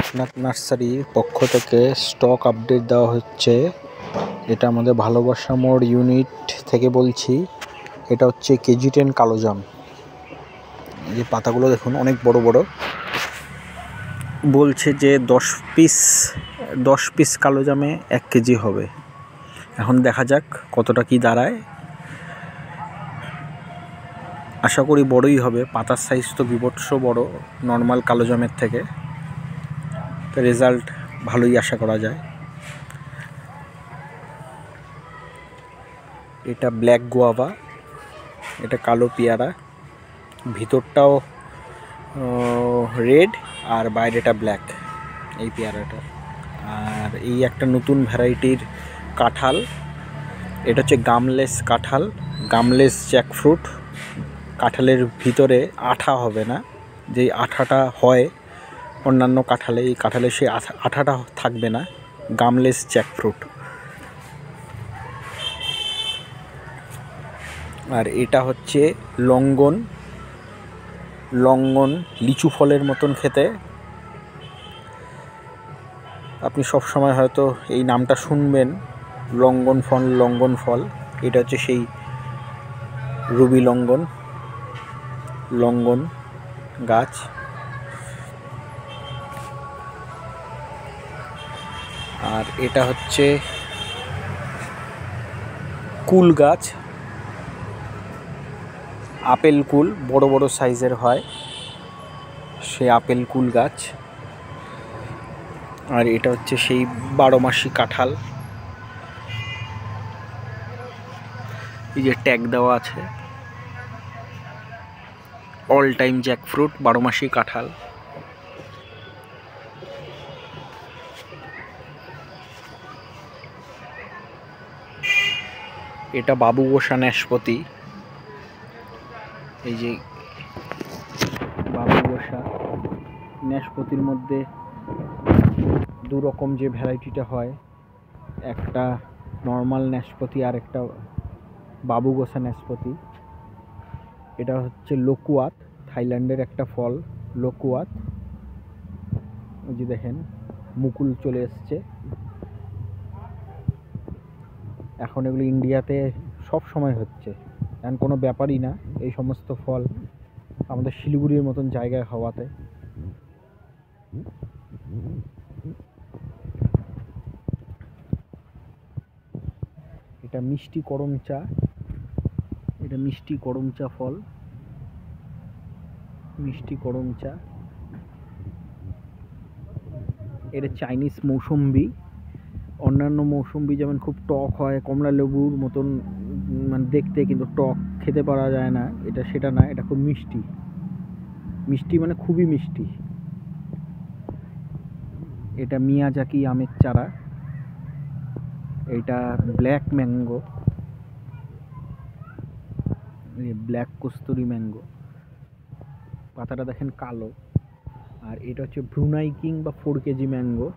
লোকনাথ নার্সারির পক্ষ থেকে স্টক আপডেট দেওয়া হচ্ছে। এটা আমাদের ভালোবাসা মোড় ইউনিট থেকে বলছি। এটা হচ্ছে KG10 কালো জাম। এই পাতাগুলো দেখুন অনেক বড় বড়। বলছে যে 10 পিস কালো জামে 1 কেজি হবে। এখন দেখা যাক কতটা কি দাঁড়ায়। আশা করি বড়ই হবে। পাতার সাইজ তো বিভৎস বড় নর্মাল কালো জামের থেকে। তো রেজাল্ট ভালোই আশা করা যায়। এটা ব্ল্যাক গোয়াভা, এটা কালো পেয়ারা, ভিতরটাও রেড আর বাইরেটা ব্ল্যাক এই পেয়ারাটা। আর এই একটা নতুন ভ্যারাইটির কাঁঠাল, এটা হচ্ছে গামলেস কাঁঠাল, গামলেস জ্যাকফ্রুট। কাঁঠালের ভিতরে আঠা হবে না, যেই আঠাটা হয় অন্যান্য কাঁঠালে, এই কাঁঠালে সেই আঠাটা থাকবে না। Gumless jackfruit. আর এটা হচ্ছে লঙ্গন লিচু ফলের মতন খেতে। আপনি সব সময় হয়তো এই নামটা শুনবেন, লঙ্গন ফল। এটা হচ্ছে সেই রুবি লঙ্গন গাছ। আর এটা হচ্ছে কুল গাছ, আপেল কুল, বড় বড় সাইজের হয় সে আপেল কুল গাছ। আর এটা হচ্ছে সেই 12 মাসি কাঁঠাল। এই যে ট্যাগ দেওয়া আছে, অল টাইম জ্যাকফ্রুট, 12 মাসি কাঁঠাল। এটা বাবু গোসা নাশপাতি। এই যে বাবু গোসা নাশপাতির মধ্যে দু রকম যে ভ্যারাইটিটা হয়, একটা নর্মাল নাশপাতি আর একটা বাবু গোসা নাশপাতি। এটা হচ্ছে লোকুয়াত, থাইল্যান্ডের একটা ফল লোকুয়াত। ওই যে দেখেন মুকুল চলে এসছে। এখন এগুলো ইন্ডিয়াতে সব সময় হচ্ছে, এখন কোনো ব্যাপারই না এই সমস্ত ফল আমাদের শিলিগুড়ির মতন জায়গায় হওয়াতে। এটা মিষ্টি করমচা, এটা মিষ্টি করমচা ফল, মিষ্টি করমচা। এটা চাইনিজ মৌসুম্বি। অন্যান্য মৌসুম্বি যেমন খুব টক হয়, কমলা লেবুর মতন মানে দেখতে, কিন্তু টক, খেতে পারা যায় না, এটা সেটা না। এটা খুব মিষ্টি, মিষ্টি মানে খুবই মিষ্টি। এটা মিয়াজাকি আমের চারা। এটা black mango, black kasuri mango. পাতাটা দেখেন কালো। আর এটা হচ্ছে ব্রুনাই কিং বা 4 কেজি ম্যাঙ্গো।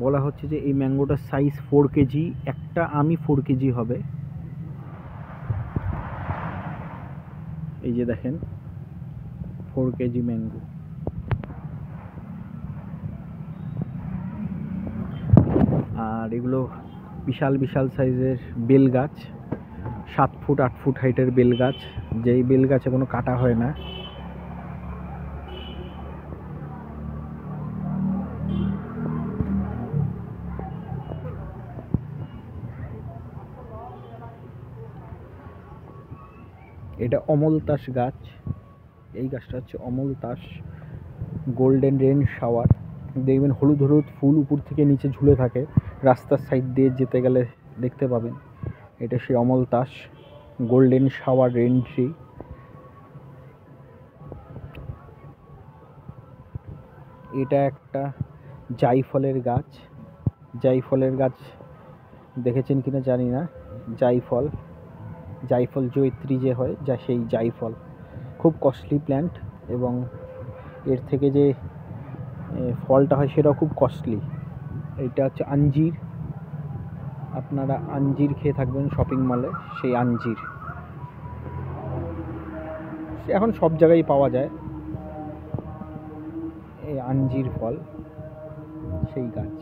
বলা হচ্ছে যে এই ম্যাঙ্গোটার সাইজ 4 কেজি, একটা আমি 4 কেজি হবে। এই যে দেখেন 4 কেজি ম্যাঙ্গো। আর এগুলো বিশাল বিশাল সাইজের বেল গাছ, 7 ফুট 8 ফুট হাইটের বেল গাছ, যেই বেল গাছে কোনো কাটা হয় না। এটা অমলতাস গাছ, এই গাছটা হচ্ছে অমলতাস গোল্ডেন রেন শাওয়ার। দেখবেন হলুদ হলুদ ফুল উপর থেকে নিচে ঝুলে থাকে, রাস্তার সাইড দিয়ে যেতে গেলে দেখতে পাবেন। এটা সেই Amaltas golden shower rain tree. এটা একটা জাইফলের গাছ, জাইফলের গাছ দেখেছেন কিনা জানি না। জাইফল জয়িত্রী যে হয়, যা সেই জাইফল খুব কস্টলি প্ল্যান্ট, এবং এর থেকে যে ফলটা হয় সেটাও খুব কস্টলি। এটা হচ্ছে আঞ্জির, আপনারা আঞ্জির খেয়ে থাকবেন শপিং মলে, সেই আঞ্জির এখন সব জায়গায় পাওয়া যায়। এই আঞ্জির ফল সেই গাছ।